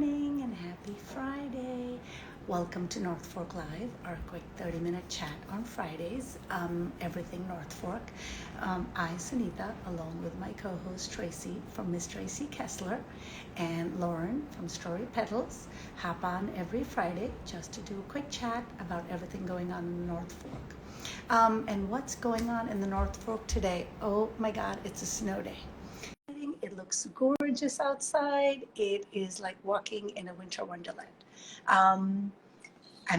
morning and happy Friday. Welcome to North Fork Live, our quick 30-minute chat on Fridays, everything North Fork. I, Sunita, along with my co-host Tracy from Miss Tracy Kessler and Lauren from Story Petals, hop on every Friday just to do a quick chat about everything going on in the North Fork. And what's going on in the North Fork today? Oh my God, it's a snow day. It looks gorgeous outside. It is like walking in a winter wonderland. I'm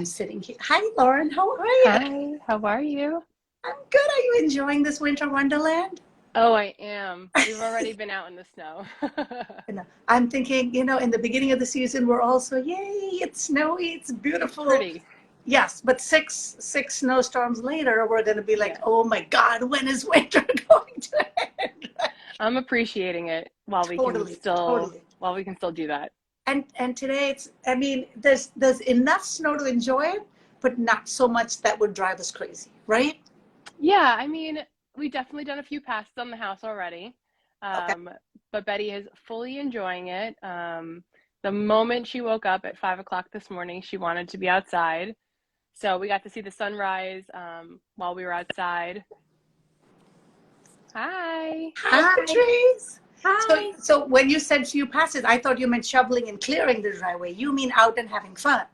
sitting here. Hi, Lauren. How are you? Hi, how are you? I'm good. Are you enjoying this winter wonderland? Oh, I am. We've already been out in the snow. I'm thinking, in the beginning of the season, we're also, yay, it's snowy, it's beautiful. Pretty. Yes, but six snowstorms later, we're going to be like, Yeah. oh my God, when is winter going to end? I'm appreciating it while we Totally. can still do that. And today there's enough snow to enjoy it, but not so much that would drive us crazy, right? Yeah, we've definitely done a few passes on the house already. Okay. But Betty is fully enjoying it. The moment she woke up at 5 o'clock this morning, she wanted to be outside. So we got to see the sunrise while we were outside. Hi. Hi, Patrice. Hi. So when you said few passes, I thought you meant shoveling and clearing the driveway. You mean out and having fun?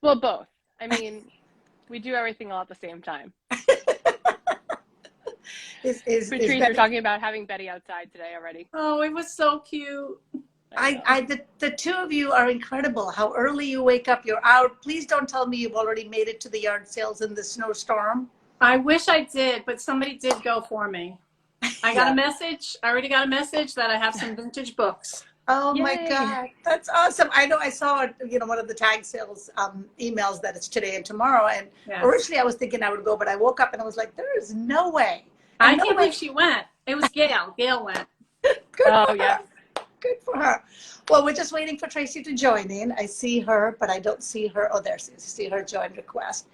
Well, both. We do everything all at the same time. Patrice, we're talking about having Betty outside today already. Oh, it was so cute. The two of you are incredible. How early you wake up, you're out. Please don't tell me you've already made it to the yard sales in the snowstorm. I wish I did, but somebody did go for me. I got a message. I already got a message that I have some vintage books. Oh Yay. my God, that's awesome. I know I saw, one of the tag sales emails that it's today and tomorrow. And originally I was thinking I would go, but I woke up and I was like, there is no way. I can't believe she went. It was Gail. Gail went. Good yeah. Good for her. Well, we're just waiting for Tracy to join in. I see her, but I don't see her. Oh, there she is. See her join request.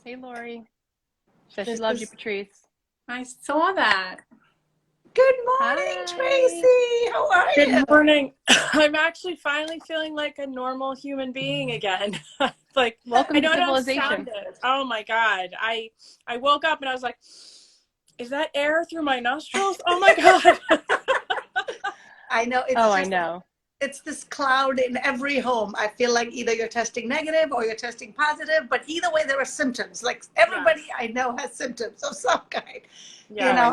Hey, Lori. Says she loves you, Patrice. I saw that. Good morning, Hi. Tracy. How are you? Good morning. I'm actually finally feeling like a normal human being again. Welcome to civilization. Oh my God. I woke up and I was like, is that air through my nostrils? Oh my God. I know. I know. It's this cloud in every home. I feel like either you're testing negative or you're testing positive, but either way, there are symptoms. Like everybody I know has symptoms of some kind. Yeah,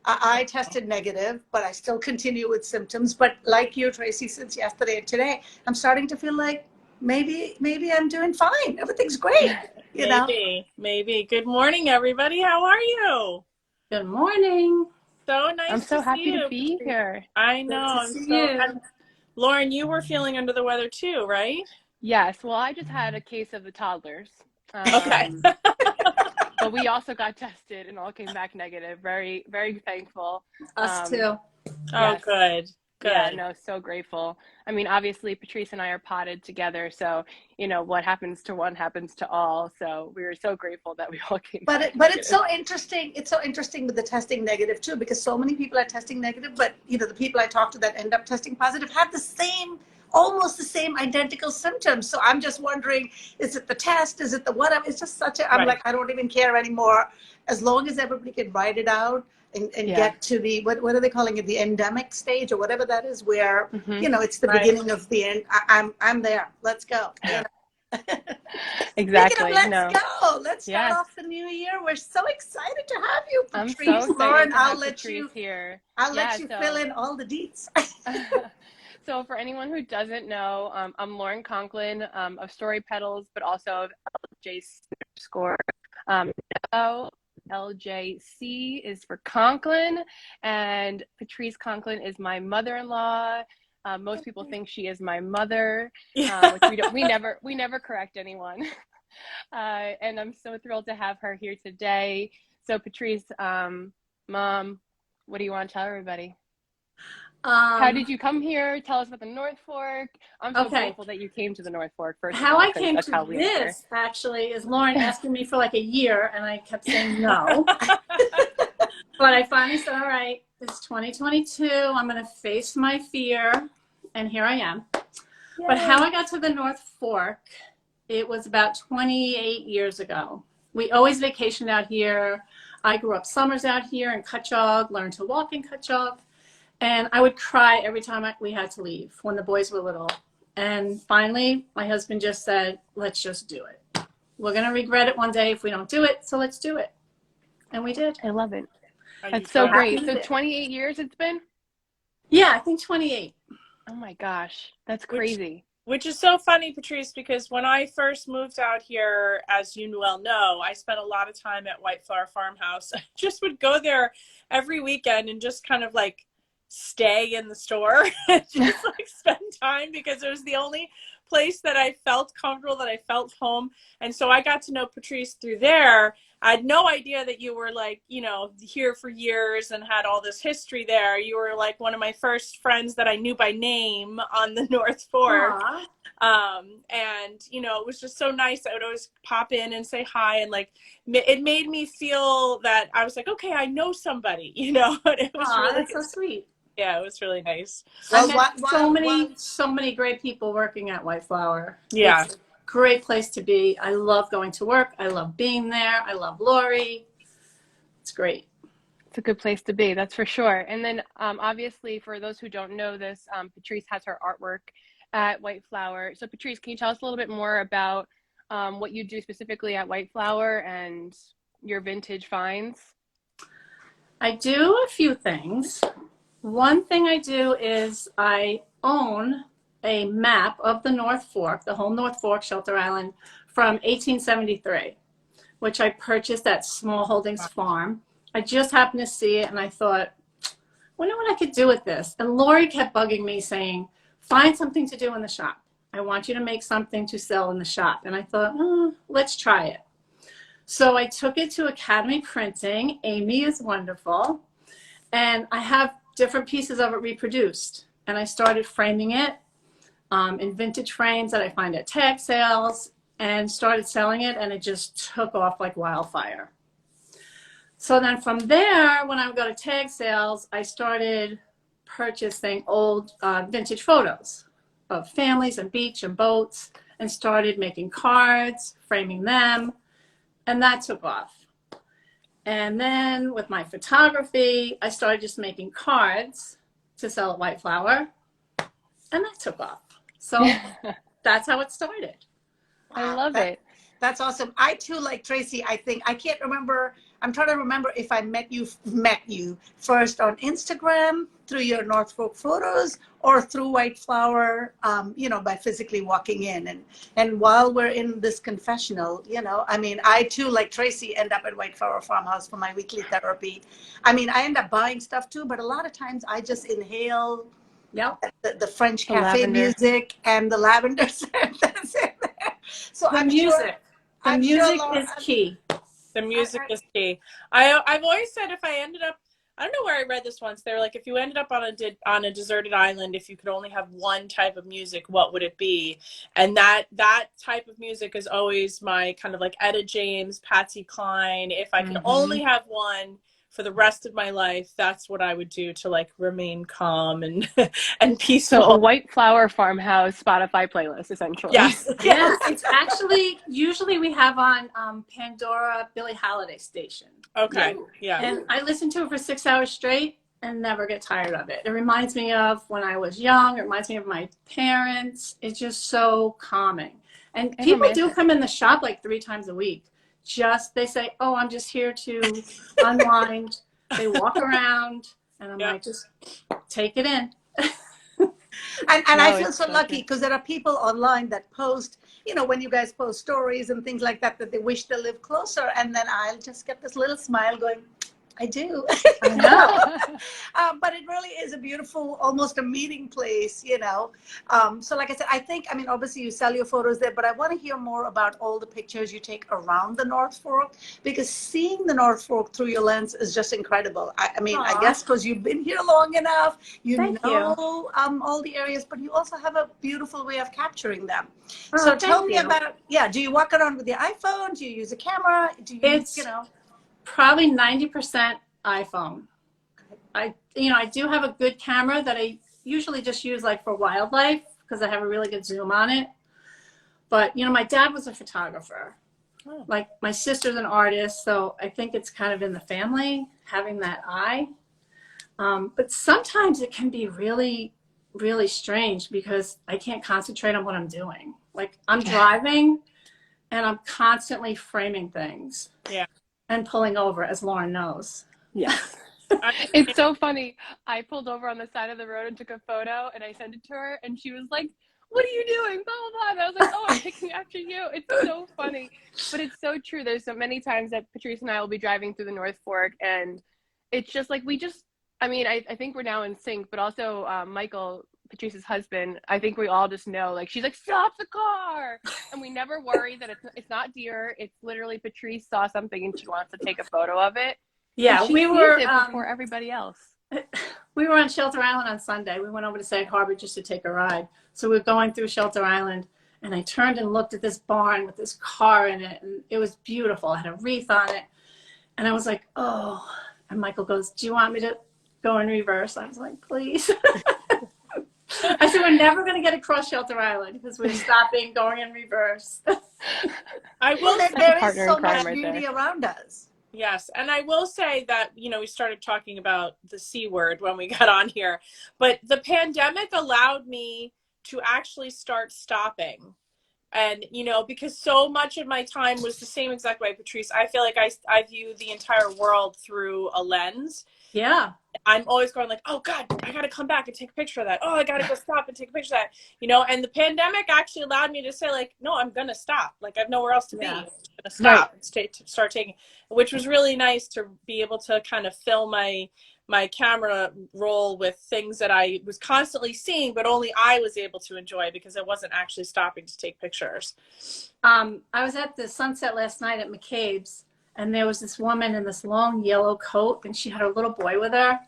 I tested negative, but I still continue with symptoms. But like you, Tracy, since yesterday and today, I'm starting to feel like maybe I'm doing fine. Everything's great. Maybe. Good morning, everybody. How are you? Good morning. So nice. I'm so happy to be here. I know. Lauren, you were feeling under the weather too, right? Yes. Well, I just had a case of the toddlers. Okay. But we also got tested and all came back negative. Very, very thankful. Us too. Oh, good. Yeah, no, so grateful. Obviously, Patrice and I are potted together, so what happens to one happens to all. So we were so grateful that we all came. But it's so interesting. It's so interesting with the testing negative too, because so many people are testing negative, but the people I talked to that end up testing positive have almost the same identical symptoms. So I'm just wondering, is it the test? Is it the whatever? It's just I'm like, I don't even care anymore. As long as everybody can write it out and get to the, what are they calling it? The endemic stage or whatever that is, where, it's the beginning of the end. I'm there. Let's go. Exactly. Let's go. Let's start off the new year. We're so excited to have you, Patrice. I'm so excited Lauren, to have Patrice here. I'll let you fill in all the deets. So for anyone who doesn't know, I'm Lauren Conklin of Story Petals, but also of LJ_. LJC is for Conklin, and Patrice Conklin is my mother-in-law. Most people think she is my mother, which we never correct anyone. And I'm so thrilled to have her here today. So Patrice, Mom, what do you want to tell everybody? How did you come here? Tell us about the North Fork. I'm so grateful that you came to the North Fork first. How I came to this actually is Lauren asking me for like a year, and I kept saying no. But I finally said, all right, it's 2022. I'm going to face my fear. and here I am. Yay. But how I got to the North Fork, it was about 28 years ago. We always vacationed out here. I grew up summers out here in Cutchogue, learned to walk in Cutchogue, and I would cry every time we had to leave when the boys were little. And finally, my husband just said, let's just do it. We're going to regret it one day if we don't do it, so let's do it. And we did. I love it. Are you That's so proud? great. So 28 years it's been? Yeah, I think 28. Oh my gosh, that's crazy. Which is so funny, Patrice, because when I first moved out here, as you well know, I spent a lot of time at White Flower Farmhouse. I just would go there every weekend and just kind of like stay in the store and just like spend time, because it was the only place that I felt comfortable, that I felt home. And so I got to know Patrice through there. I had no idea that you were like, you know, here for years and had all this history there. You were like one of my first friends that I knew by name on the North Fork. And, you know, it was just so nice. I would always pop in and say hi. And like, it made me feel that I was like, okay, I know somebody, you know, and it was really that's so sweet. Yeah, it was really nice. I met so many great people working at White Flower. Yeah. It's a great place to be. I love going to work. I love being there. I love Lori. It's great. It's a good place to be, that's for sure. And then obviously, for those who don't know this, Patrice has her artwork at White Flower. So Patrice, can you tell us a little bit more about what you do specifically at White Flower and your vintage finds? I do a few things. One thing I do is I own a map of the North Fork, the whole North Fork, Shelter Island, from 1873, which I purchased at Small Holdings Farm. I just happened to see it and I thought, I wonder what I could do with this. And Lori kept bugging me saying, find something to do in the shop. I want you to make something to sell in the shop. And I thought, let's try it. So I took it to Academy Printing. Amy is wonderful. And I have different pieces of it reproduced. And I started framing it in vintage frames that I find at tag sales and started selling it, and it just took off like wildfire. So then from there, when I would go to tag sales, I started purchasing old vintage photos of families and beach and boats and started making cards, framing them, and that took off. And then with my photography, I started just making cards to sell at White Flower, and that took off. So that's how it started. I love it. That's awesome. I too, like Tracy, I think, I can't remember, I'm trying to remember if I met you first on Instagram through your North Fork photos or through White Flower, you know, by physically walking in. And while we're in this confessional, you know, I mean, I too, like Tracy, end up at White Flower Farmhouse for my weekly therapy. I mean, I end up buying stuff too, but a lot of times I just inhale the French cafe music and the lavender scent that's in there. So the music is key. The music is key. I've always said if I ended up, I don't know where I read this once. They were like, if you ended up on a deserted island, if you could only have one type of music, what would it be? And that type of music is always my kind of like Etta James, Patsy Cline. If I could only have one for the rest of my life, that's what I would do to like remain calm and peaceful. So a White Flower Farmhouse Spotify playlist, essentially. Yes. Yes, it's actually, usually we have on Pandora Billie Holiday station. Okay, yeah. And I listen to it for 6 hours straight and never get tired of it. It reminds me of when I was young. It reminds me of my parents. It's just so calming. And people do come in the shop like 3 times a week. They say, oh, I'm just here to unwind. They walk around and I'm like, just take it in. And I feel so lucky because there are people online that post, you know, when you guys post stories and things like that, that they wish they lived closer. And then I'll just get this little smile going, I do. I know. But it really is a beautiful, almost a meeting place, you know. So like I said, I mean, obviously you sell your photos there, but I want to hear more about all the pictures you take around the North Fork, because seeing the North Fork through your lens is just incredible. I mean, I guess because you've been here long enough, you know all the areas, but you also have a beautiful way of capturing them. So tell me about, do you walk around with your iPhone? Do you use a camera? Do you use, you know? Probably 90% iPhone. I do have a good camera that I usually just use like for wildlife because I have a really good zoom on it. But, you know, my dad was a photographer. Oh. Like my sister's an artist, so I think it's kind of in the family, having that eye. But sometimes it can be really, really strange because I can't concentrate on what I'm doing. Like I'm driving and I'm constantly framing things. Yeah. And pulling over, as Lauren knows. Yes. It's so funny. I pulled over on the side of the road and took a photo and I sent it to her and she was like, "What are you doing?" Blah, blah, blah. And I was like, "Oh, I'm taking after you." It's so funny. But it's so true. There's so many times that Patrice and I will be driving through the North Fork and it's just like I think we're now in sync, but also Michael, Patrice's husband, I think we all just know, like, she's like, "Stop the car." And we never worry that it's not deer. It's literally Patrice saw something and she wants to take a photo of it. Yeah, and she sees it before everybody else. We were on Shelter Island on Sunday. We went over to Sag Harbor just to take a ride. So we were going through Shelter Island and I turned and looked at this barn with this car in it and it was beautiful. It had a wreath on it. And I was like, "Oh," and Michael goes, "Do you want me to go in reverse?" I was like, "Please." I said, "We're never going to get across Shelter Island because we're stopping, going in reverse." I will say there is partner so in crime much right beauty there. around us. yes, and I will say that, you know, we started talking about the C word when we got on here, but the pandemic allowed me to actually start stopping. And, you know, because so much of my time was the same exact way, Patrice. I feel like I view the entire world through a lens. Yeah. I'm always going like, "Oh God, I got to come back and take a picture of that. Oh, I got to go stop and take a picture of that." You know, and the pandemic actually allowed me to say like, "No, I'm going to stop. Like I have nowhere else to be. I'm just going to stop and start taking," which was really nice to be able to kind of fill my camera roll with things that I was constantly seeing, but only I was able to enjoy because I wasn't actually stopping to take pictures. I was at the sunset last night at McCabe's and there was this woman in this long yellow coat and she had her little boy with her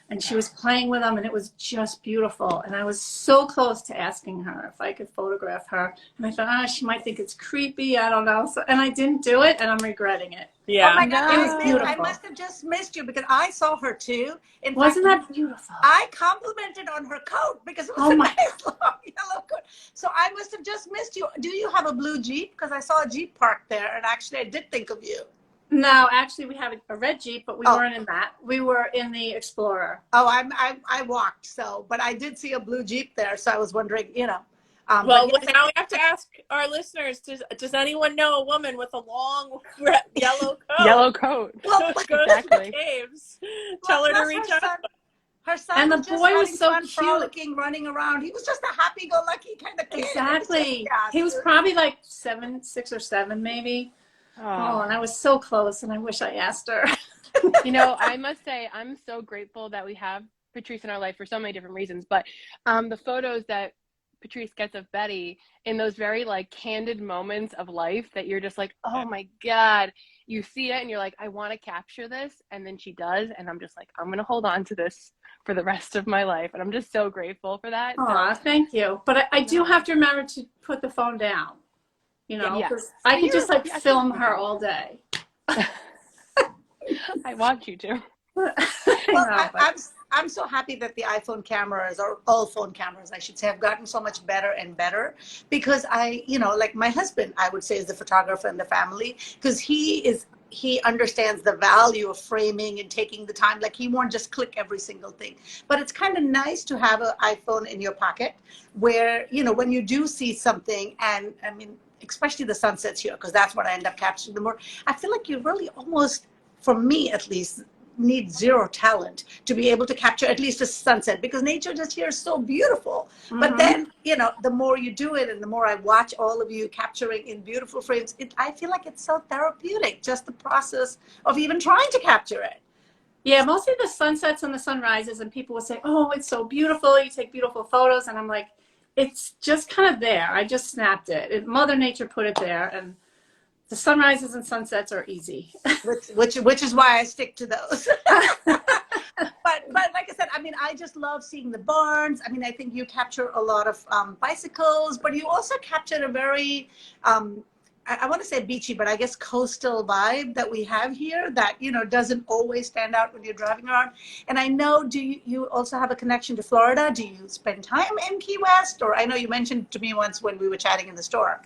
and she was playing with him and it was just beautiful. And I was so close to asking her if I could photograph her. And I thought, she might think it's creepy. I don't know. So, and I didn't do it and I'm regretting it. Yeah. Oh my God, It was I beautiful. must have just missed you because I saw her too. In Wasn't fact, that beautiful? I complimented on her coat because it was a nice long yellow coat. So I must have just missed you. Do you have a blue Jeep? Because I saw a Jeep parked there and actually I did think of you. No, actually we have a red Jeep, but we weren't in that. We were in the Explorer. Oh, I walked, so, but I did see a blue Jeep there. So I was wondering, you know. Well, now we have to ask our listeners, does anyone know a woman with a long red, yellow coat? Yellow coat. Well, Go to exactly. the caves. Tell her to reach out. Her son And the was just boy was having so fun, cute. frolicking, running around. He was just a happy-go-lucky kind of kid. Exactly. Yeah, He was probably like 6 or 7 maybe. Oh, and I was so close and I wish I asked her. You know, I must say, I'm so grateful that we have Patrice in our life for so many different reasons. But the photos that Patrice gets of Betty in those very like candid moments of life that you're just like, "Oh my God," you see it and you're like, "I want to capture this." And then she does. And I'm just like, I'm going to hold on to this for the rest of my life. And I'm just so grateful for that. Aw, thank you. But I do have to remember to put the phone down. You know, because I could just like film her all day. I want you to. Well, I'm so happy that the iPhone cameras, or all phone cameras, I should say, have gotten so much better and better because you know, like my husband, I would say is the photographer in the family because he understands the value of framing and taking the time. Like he won't just click every single thing, but it's kind of nice to have an iPhone in your pocket where, you know, when you do see something, and I mean, especially the sunsets here, because that's what I end up capturing the more. I feel like you really almost, for me at least, need zero talent to be able to capture at least a sunset because nature just here is so beautiful. But then, you know, the more you do it and the more I watch all of you capturing in beautiful frames, I feel like it's so therapeutic, just the process of even trying to capture it. Yeah, mostly the sunsets and the sunrises, and people will say, "Oh, it's so beautiful. You take beautiful photos." And I'm like, it's just kind of there. I just snapped it. Mother Nature put it there, and the sunrises and sunsets are easy. which is why I stick to those. But like I said, I mean, I just love seeing the barns. I mean, I think you capture a lot of bicycles, but you also captured a very I want to say beachy, but I guess coastal vibe that we have here that, doesn't always stand out when you're driving around. And I know, do you also have a connection to Florida? Do you spend time in Key West? Or I know you mentioned to me once when we were chatting in the store.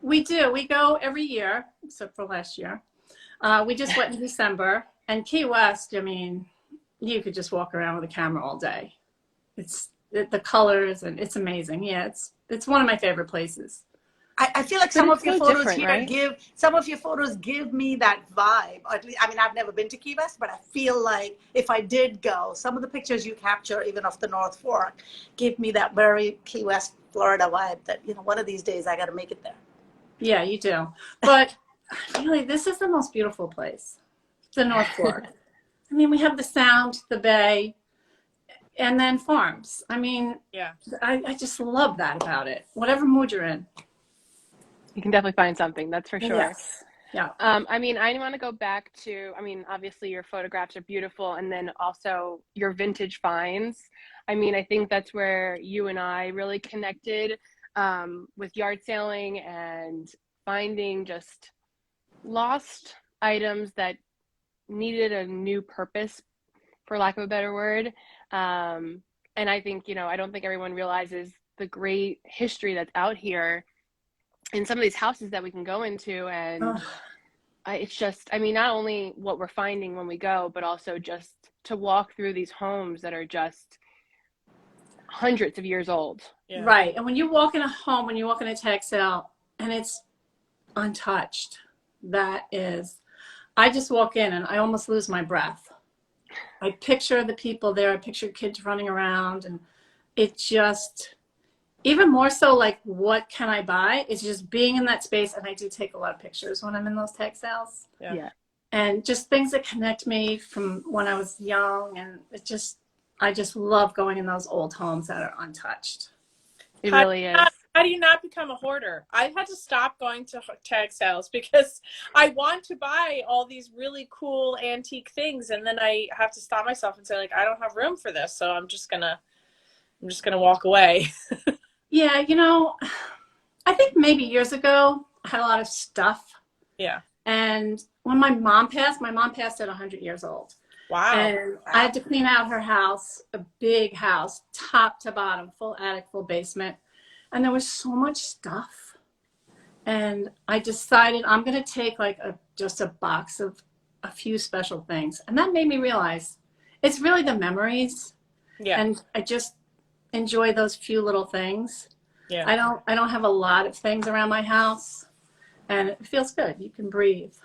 We do. We go every year, except for last year. We just went in December. And Key West, I mean, you could just walk around with a camera all day. The colors, and it's amazing. Yeah, it's one of my favorite places. I feel like some of your photos here right? give me that vibe. Or at least, I mean, I've never been to Key West, but I feel like if I did go, some of the pictures you capture, even off the North Fork, give me that very Key West, Florida vibe that, one of these days I got to make it there. Yeah, you do. But really, this is the most beautiful place, the North Fork. I mean, we have the Sound, the Bay, and then farms. I mean, Yeah. I just love that about it. Whatever mood you're in. You can definitely find something, that's for sure. Yes. Yeah. I mean, I want to go back to, I mean, obviously your photographs are beautiful, and then also your vintage finds. I mean, I think that's where you and I really connected with yard sailing and finding just lost items that needed a new purpose, for lack of a better word. And I think, I don't think everyone realizes the great history that's out here in some of these houses that we can go into. And it's just, I mean, not only what we're finding when we go, but also just to walk through these homes that are just hundreds of years old. Yeah. Right. And when you walk in a home, when you walk in a tag sale and it's untouched, I just walk in and I almost lose my breath. I picture the people there, I picture kids running around, and it just, even more so, like, what can I buy? It's just being in that space, and I do take a lot of pictures when I'm in those tag sales. Yeah. And just things that connect me from when I was young, and I just love going in those old homes that are untouched. It really is. How do you not become a hoarder? I had to stop going to tag sales because I want to buy all these really cool antique things, and then I have to stop myself and say, like, I don't have room for this, so I'm just gonna walk away. Yeah, I think maybe years ago I had a lot of stuff. Yeah. And when my mom passed at 100 years old. Wow. And I had to clean out her house, a big house, top to bottom, full attic, full basement. And there was so much stuff. And I decided I'm going to take just a box of a few special things. And that made me realize it's really the memories. Yeah. And I just enjoy those few little things. Yeah. I don't have a lot of things around my house, and it feels good. You can breathe.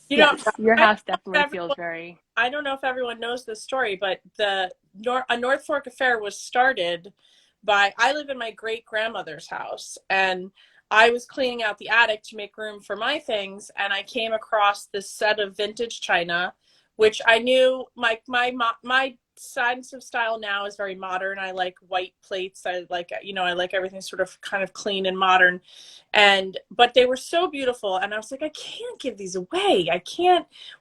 Your house definitely feels very. I don't know if everyone knows this story, but a North Fork affair was started by, I live in my great grandmother's house, and I was cleaning out the attic to make room for my things, and I came across this set of vintage china, which I knew my sense of style now is very modern. I like white plates. I like everything sort of kind of clean and modern. But they were so beautiful. And I was like, I can't give these away.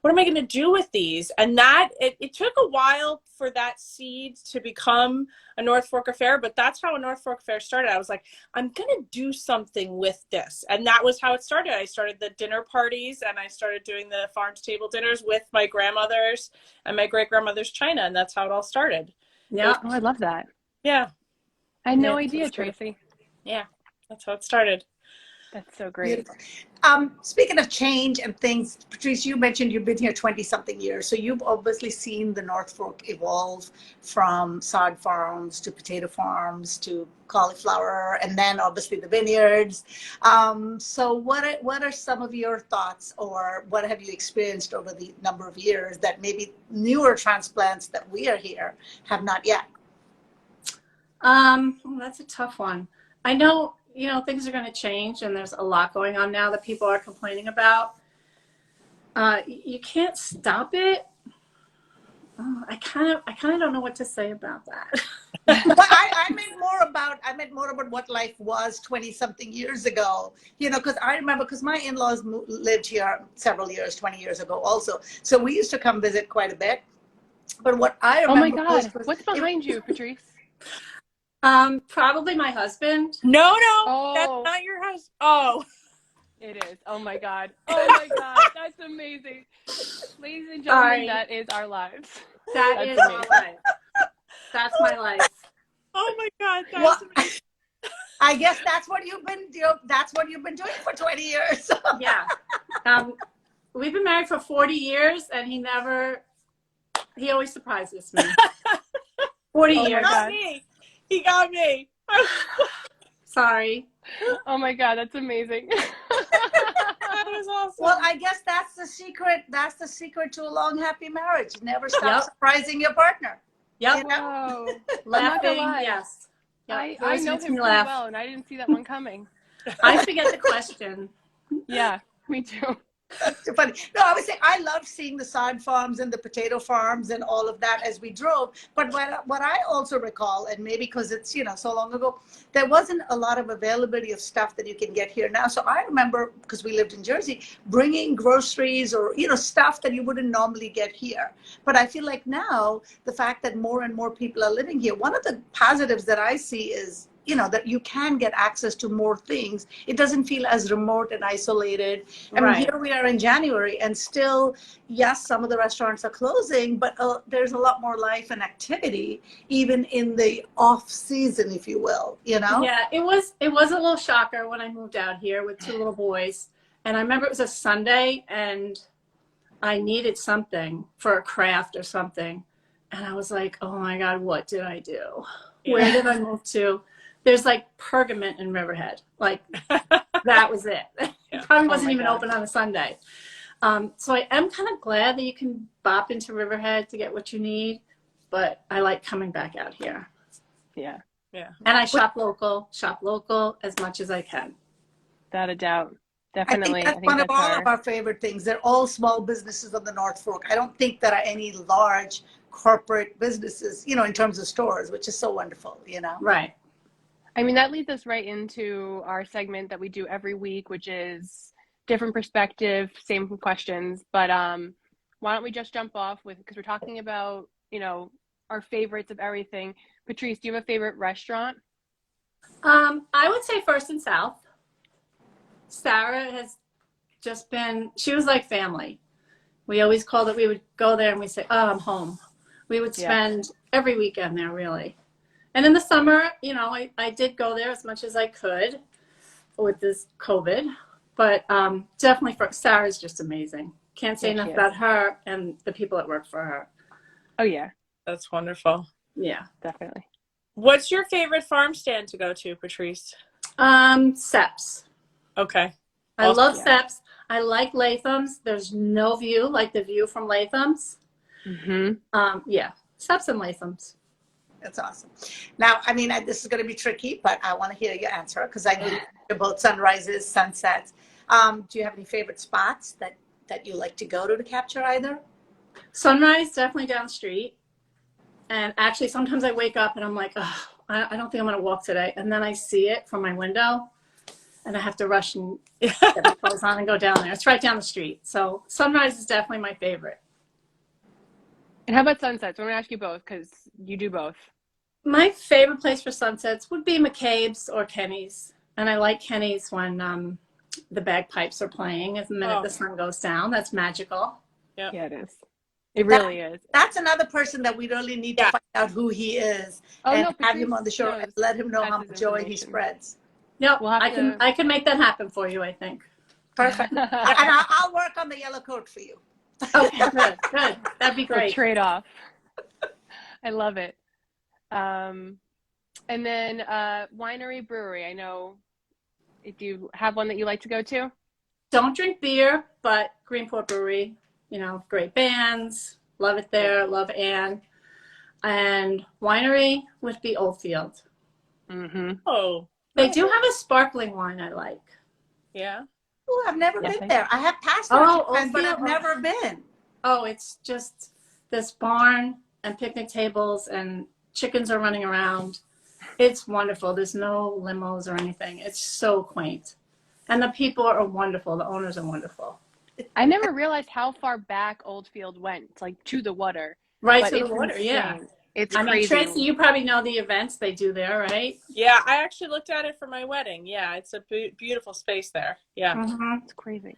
What am I going to do with these? And it took a while for that seed to become a North Fork affair, but that's how a North Fork affair started. I was like, I'm going to do something with this. And that was how it started. I started the dinner parties, and I started doing the farm to table dinners with my grandmothers and my great grandmother's china. And that's how it all started. Yeah. Oh, I love that. Yeah. I had no idea, Tracy. Yeah. That's how it started. That's so great. Speaking of change and things, Patrice, you mentioned you've been here 20-something years. So you've obviously seen the North Fork evolve from sod farms to potato farms to cauliflower, and then obviously the vineyards. So what are some of your thoughts, or what have you experienced over the number of years that maybe newer transplants that we are here have not yet? That's a tough one. I know, things are going to change, and there's a lot going on now that people are complaining about. You can't stop it. I kind of don't know what to say about that. But I meant more about what life was 20-something years ago. Because I remember, because my in-laws lived here several years, 20 years ago also. So we used to come visit quite a bit. But what I remember, oh my God, what's behind you, Patrice? Probably my husband. No, Oh. that's not your husband. Oh. It is. Oh my God. Oh my God. That's amazing. Ladies and gentlemen, Sorry. that is our lives. That That's is amazing. our life. That's my life. Oh my God, Well, that's amazing. I guess that's what you've been doing for 20 years. Yeah. We've been married for 40 years, and he always surprises me. 40 Oh my years. God. He got me. Sorry. Oh my God. That's amazing. That was awesome. Well, I guess that's the secret. That's the secret to a long, happy marriage. Never stop Yep. surprising your partner. Yep. You know? Whoa. I'm not Laughing. gonna lie. Yes. Yep. I Always know makes him me pretty laugh. well, and I didn't see that one coming. I forget the question. Yeah, me too. Too funny. No, I was saying I love seeing the sod farms and the potato farms and all of that as we drove. But what I also recall, and maybe because it's so long ago, there wasn't a lot of availability of stuff that you can get here now. So I remember, because we lived in Jersey, bringing groceries or stuff that you wouldn't normally get here. But I feel like now the fact that more and more people are living here, one of the positives that I see is that you can get access to more things. It doesn't feel as remote and isolated. I mean, Right. here we are in January, and still, yes, some of the restaurants are closing, but there's a lot more life and activity, even in the off season, if you will. Yeah, it was a little shocker when I moved out here with 2 little boys. And I remember it was a Sunday, and I needed something for a craft or something. And I was like, oh my God, what did I do? Where did I move to? There's like Pergament in Riverhead. Like, that was it. It probably wasn't my even God. open on a Sunday. So I am kind of glad that you can bop into Riverhead to get what you need, but I like coming back out here. Yeah, And I shop local as much as I can. without a doubt. I Definitely. think that's one of all of our favorite things. They're all small businesses on the North Fork. I don't think there are any large corporate businesses, in terms of stores, which is so wonderful, Right. I mean, that leads us right into our segment that we do every week, which is different perspective, same questions. But why don't we just jump off with, because we're talking about, our favorites of everything. Patrice, do you have a favorite restaurant? I would say First and South. Sarah has just been, she was like family. We always called it, we would go there and we'd say, oh, I'm home. We would spend every weekend there, really. And in the summer, I did go there as much as I could with this COVID. But definitely, Sarah's just amazing. Can't say enough about her and the people that work for her. Oh, yeah. That's wonderful. Yeah. Definitely. What's your favorite farm stand to go to, Patrice? Seps. Okay. I love Seps. I like Latham's. There's no view like the view from Latham's. Mm-hmm. Yeah. Seps and Latham's. That's awesome. Now, I mean, this is going to be tricky, but I want to hear your answer because I believe you're both sunrises, sunsets. Do you have any favorite spots that you like to go to capture either? Sunrise, definitely down the street. And actually, sometimes I wake up and I'm like, oh, I don't think I'm going to walk today. And then I see it from my window and I have to rush and get my clothes on and go down there. It's right down the street. So sunrise is definitely my favorite. And how about sunsets? I'm going to ask you both because you do both. My favorite place for sunsets would be McCabe's or Kenny's. And I like Kenny's when the bagpipes are playing at the minute the sun goes down. That's magical. Yep. Yeah, it is. It really is. That's another person that we really need to find out who he is and have him on the show and let him know how much joy he spreads. Yep, I can make that happen for you, I think. Perfect. And I'll work on the yellow coat for you. Okay, good. That'd be great. Trade off. I love it. And then winery, brewery. I know. Do you have one that you like to go to? Don't drink beer, but Greenport Brewery. Great bands. Love it there. Love Anne. And winery would be Oldfield. Mm-hmm. Oh. They do have a sparkling wine I like. Yeah. Oh, I've never been there. I have passed there, but I've never been. Oh, it's just this barn and picnic tables and chickens are running around. It's wonderful. There's no limos or anything. It's so quaint. And the people are wonderful. The owners are wonderful. I never realized how far back Oldfield went, like to the water. Right to the water, insane. It's I mean, crazy. Tracy, you probably know the events they do there, right? Yeah, I actually looked at it for my wedding. Yeah, it's a beautiful space there. Yeah, Mm-hmm. It's crazy.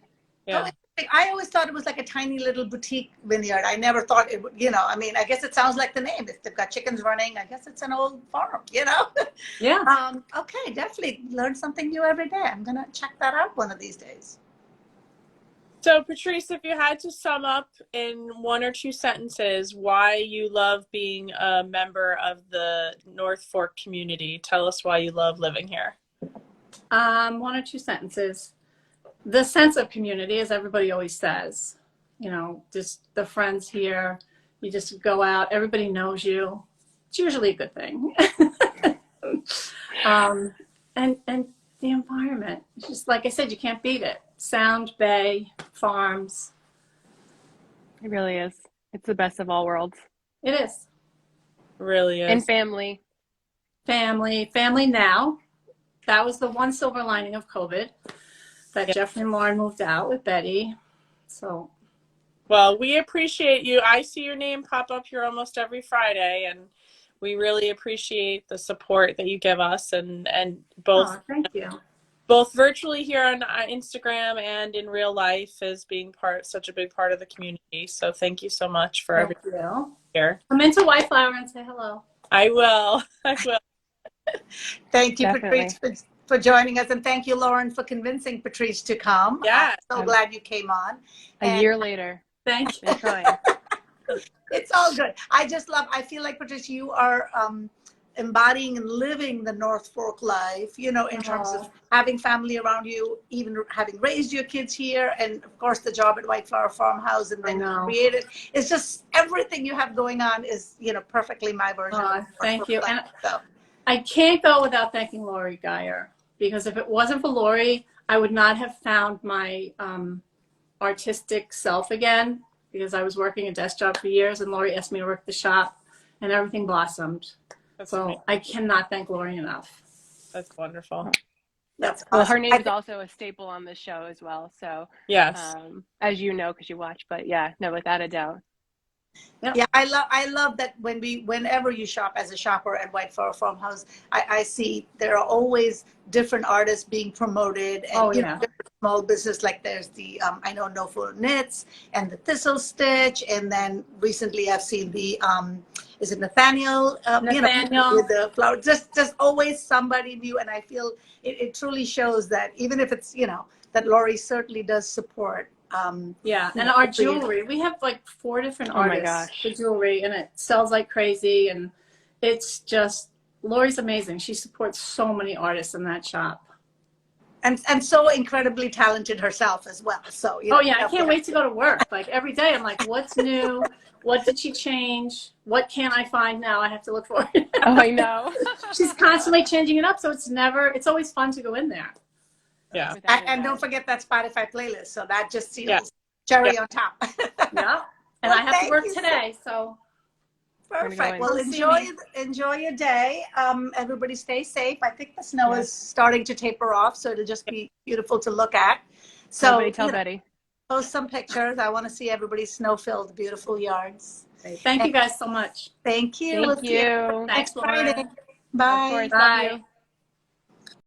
yeah. I always thought it was like a tiny little boutique vineyard. I never thought it would, I mean, I guess it sounds like the name. If they've got chickens running, I guess it's an old farm, Yeah. Okay, definitely learn something new every day. I'm going to check that out one of these days. So, Patrice, if you had to sum up in 1 or 2 sentences why you love being a member of the North Fork community, tell us why you love living here. 1 or 2 sentences. The sense of community, as everybody always says, just the friends here. You just go out, everybody knows you. It's usually a good thing. And the environment, it's just like I said, you can't beat it. Sound Bay, farms. It really is. It's the best of all worlds. It is. It really is. And family. Family now. That was the one silver lining of COVID, that Jeffrey and Lauren moved out with Betty. So, well, we appreciate you. I see your name pop up here almost every Friday, and we really appreciate the support that you give us, and both thank you. Both virtually here on Instagram and in real life, as being such a big part of the community. So thank you so much for everything here. Come into White Flower and say hello. I will. Thank you, Definitely. Patrice, for joining us, and thank you, Lauren, for convincing Patrice to come. Yeah, I'm so glad you came on. A year later. Thank you. Been trying. It's all good. I feel like, Patrice, you are embodying and living the North Fork life, in terms of having family around you, even having raised your kids here, and of course the job at White Flower Farmhouse, and then created. It's just everything you have going on is, perfectly my version. Thank you. Life, and so. I can't go without thanking Lori Geyer, because if it wasn't for Lori, I would not have found my artistic self again, because I was working a desk job for years, and Lori asked me to work the shop, and everything blossomed. That's so amazing. I cannot thank Lori enough. That's wonderful. That's well, awesome. her name is also a staple on this show as well. So yes, as you know, because you watch, but yeah, no, without a doubt. Yep. Yeah, I love that whenever you shop as a shopper at White Flower Farmhouse, I see there are always different artists being promoted, and different small business, like there's the I know No Full Knits and the Thistle Stitch, and then recently I've seen the is it Nathaniel, Nathaniel. with the flower, just always somebody new, and I feel it truly shows that even if it's that Lori certainly does support. And our jewelry, we have like 4 different artists for jewelry, and it sells like crazy, and it's just, Lori's amazing. She supports so many artists in that shop, and so incredibly talented herself as well. So I can't wait to go to work. Like every day I'm like, what's new? What did she change? What can I find now? I have to look for it. Oh, I know. She's constantly changing it up, so it's always fun to go in there. Yeah. And don't forget that Spotify playlist. So that just seals cherry on top. Yeah. And I have to work today, so. Perfect. Well, enjoy your day. Everybody stay safe. I think the snow is starting to taper off, so it'll just be beautiful to look at. So Somebody tell Betty. Post some pictures. I want to see everybody's snow-filled, beautiful yards. Thank you guys so much. Thank you. Thank you. Thanks, Lauren. Bye. Bye.